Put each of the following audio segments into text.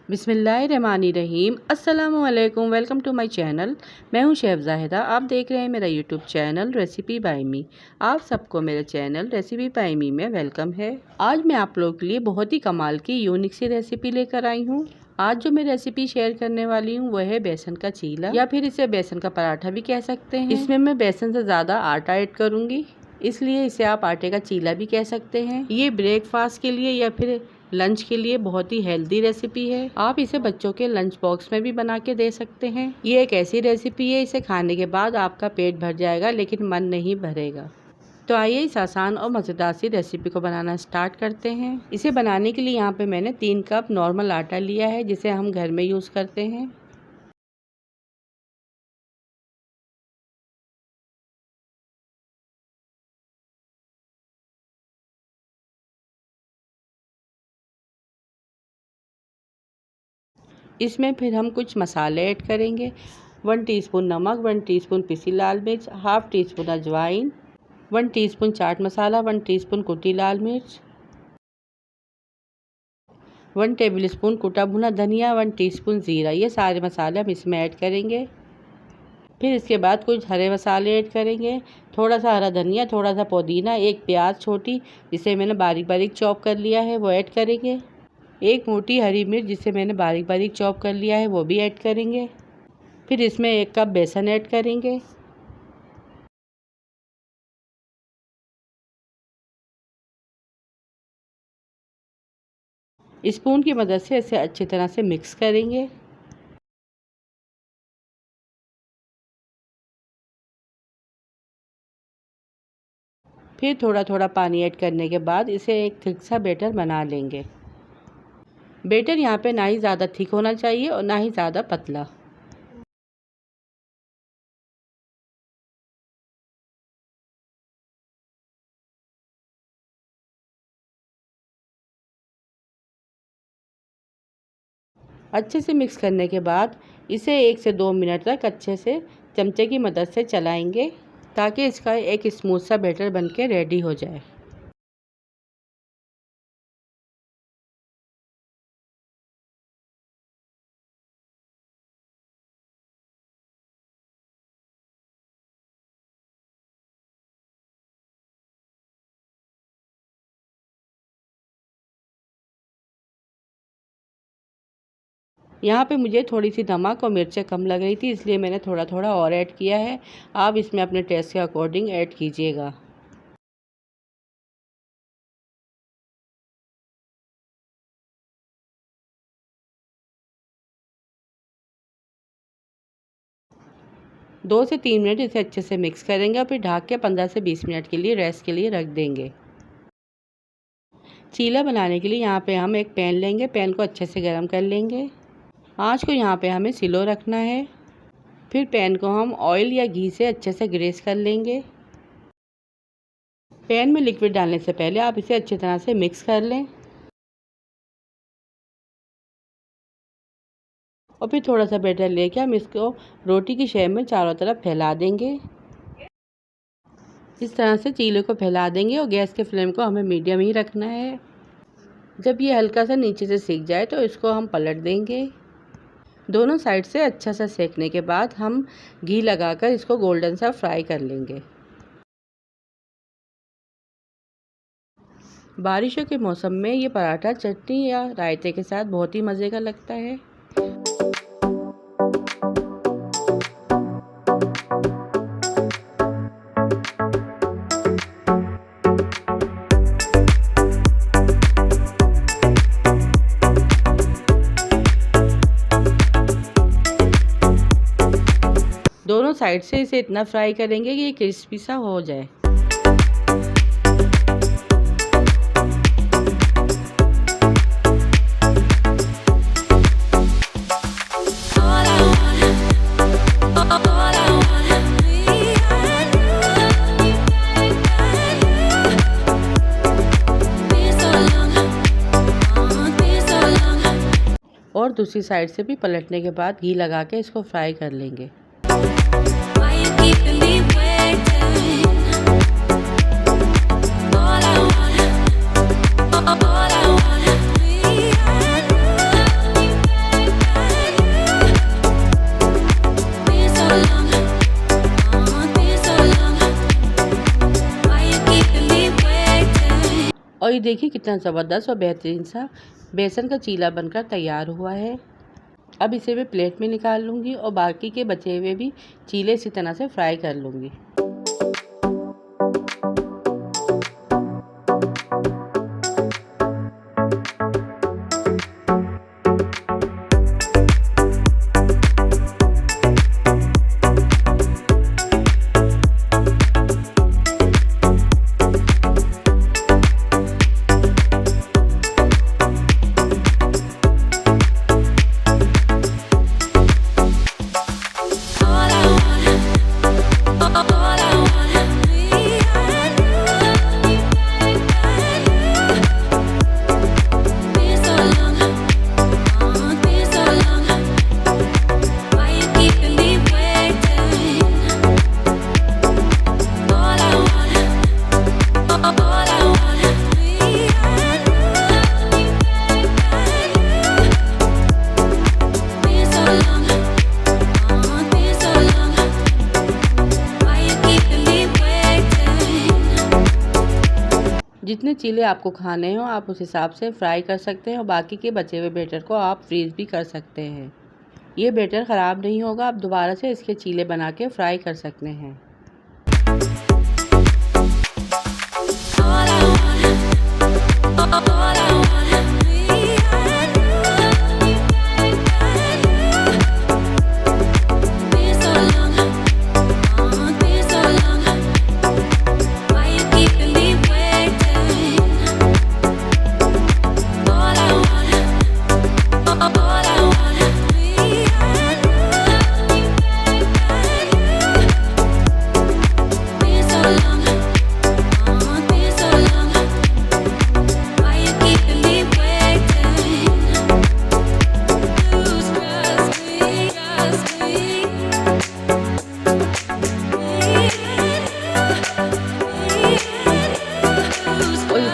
बिस्मिल्लाहिर्रहमानिर्रहीम। अस्सलामुअलैकुम। Welcome to my channel. मैं हूं शेफ ज़ाहिदा। आप देख रहे हैं मेरा YouTube channel recipe by me. आप सबको मेरे चैनल रेसिपी बाय मी में वेलकम है। आज मैं आप लोगों के लिए बहुत ही कमाल की यूनिक सी रेसिपी लेकर आई हूं। आज जो मैं रेसिपी शेयर करने वाली हूँ वह है बेसन का चीला, या फिर इसे बेसन का पराठा भी कह सकते हैं। इसमें मैं बेसन से ज़्यादा आटा ऐड करूँगी, इसलिए इसे आप आटे का चीला भी कह सकते हैं। ये ब्रेकफास्ट के लिए या फिर लंच के लिए बहुत ही हेल्दी रेसिपी है। आप इसे बच्चों के लंच बॉक्स में भी बना के दे सकते हैं। ये एक ऐसी रेसिपी है, इसे खाने के बाद आपका पेट भर जाएगा लेकिन मन नहीं भरेगा। तो आइए इस आसान और मज़ेदार सी रेसिपी को बनाना स्टार्ट करते हैं। इसे बनाने के लिए यहाँ पे मैंने 3 कप नॉर्मल आटा लिया है, जिसे हम घर में यूज़ करते हैं। इसमें फिर हम कुछ मसाले ऐड करेंगे। 1 टीस्पून नमक, 1 टीस्पून पिसी लाल मिर्च, हाफ टी स्पून अजवाइन, 1 टीस्पून चाट मसाला, 1 टीस्पून कुटी लाल मिर्च, 1 टेबलस्पून कुटा भुना धनिया, 1 टीस्पून ज़ीरा। ये सारे मसाले हम इसमें ऐड करेंगे। फिर इसके बाद कुछ हरे मसाले ऐड करेंगे। थोड़ा सा हरा धनिया, थोड़ा सा पुदीना, एक प्याज छोटी जिसे मैंने बारीक बारीक चॉप कर लिया है वो ऐड करेंगे। एक मोटी हरी मिर्च जिसे मैंने बारीक बारीक चॉप कर लिया है वो भी ऐड करेंगे। फिर इसमें 1 कप बेसन ऐड करेंगे। स्पून की मदद से इसे अच्छी तरह से मिक्स करेंगे। फिर थोड़ा थोड़ा पानी ऐड करने के बाद इसे एक थिक सा बैटर बना लेंगे। बैटर यहाँ पे ना ही ज़्यादा थिक होना चाहिए और ना ही ज़्यादा पतला। अच्छे से मिक्स करने के बाद इसे 1 से 2 मिनट तक अच्छे से चमचे की मदद से चलाएंगे, ताकि इसका एक स्मूथ सा बैटर बनके रेडी हो जाए। यहाँ पे मुझे थोड़ी सी नमक और मिर्चें कम लग रही थी, इसलिए मैंने थोड़ा थोड़ा और ऐड किया है। आप इसमें अपने टेस्ट के अकॉर्डिंग ऐड कीजिएगा। दो से 3 मिनट इसे अच्छे से मिक्स करेंगे और फिर ढक के 15 से 20 मिनट के लिए रेस्ट के लिए रख देंगे। चीला बनाने के लिए यहाँ पे हम एक पैन लेंगे। पैन को अच्छे से गर्म कर लेंगे। आँच को यहाँ पे हमें स्लो रखना है। फिर पैन को हम ऑयल या घी से अच्छे से ग्रीस कर लेंगे। पैन में लिक्विड डालने से पहले आप इसे अच्छी तरह से मिक्स कर लें और फिर थोड़ा सा बैटर लेके हम इसको रोटी की शेप में चारों तरफ फैला देंगे। इस तरह से चीले को फैला देंगे और गैस के फ्लेम को हमें मीडियम ही रखना है। जब ये हल्का सा नीचे से सीख जाए तो इसको हम पलट देंगे। दोनों साइड से अच्छा सा सेकने के बाद हम घी लगाकर इसको गोल्डन सा फ्राई कर लेंगे। बारिशों के मौसम में ये पराठा चटनी या रायते के साथ बहुत ही मज़े का लगता है। दोनों साइड से इसे इतना फ्राई करेंगे कि ये क्रिस्पी सा हो जाए। और दूसरी साइड से भी पलटने के बाद घी लगा के इसको फ्राई कर लेंगे। देखिए कितना ज़बरदस्त और बेहतरीन सा बेसन का चीला बनकर तैयार हुआ है। अब इसे मैं प्लेट में निकाल लूँगी और बाकी के बचे हुए भी चीले इसी तरह से फ्राई कर लूँगी। जितने चीले आपको खाने हो आप उस हिसाब से फ्राई कर सकते हैं और बाकी के बचे हुए बैटर को आप फ्रीज़ भी कर सकते हैं। ये बैटर ख़राब नहीं होगा, आप दोबारा से इसके चीले बना के फ्राई कर सकते हैं।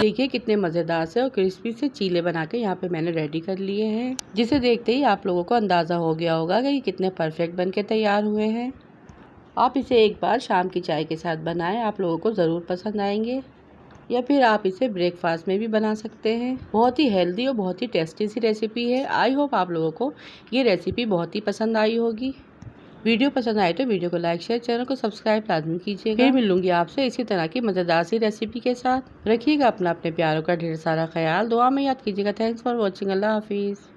देखिए कितने मज़ेदार से और क्रिस्पी से चीले बना के यहाँ पे मैंने रेडी कर लिए हैं, जिसे देखते ही आप लोगों को अंदाज़ा हो गया होगा कि ये कितने परफेक्ट बन के तैयार हुए हैं। आप इसे एक बार शाम की चाय के साथ बनाएं, आप लोगों को ज़रूर पसंद आएंगे। या फिर आप इसे ब्रेकफास्ट में भी बना सकते हैं। बहुत ही हेल्दी और बहुत ही टेस्टी सी रेसिपी है। आई होप आप लोगों को ये रेसिपी बहुत ही पसंद आई होगी। वीडियो पसंद आए तो वीडियो को लाइक शेयर, चैनल को सब्सक्राइब लाजमी कीजिएगा। फिर मिलूंगी आपसे इसी तरह की मज़ेदार सी रेसिपी के साथ। रखिएगा अपने प्यारों का ढेर सारा ख्याल, दुआ में याद कीजिएगा। Thanks for watching. अल्लाह हाफिज़।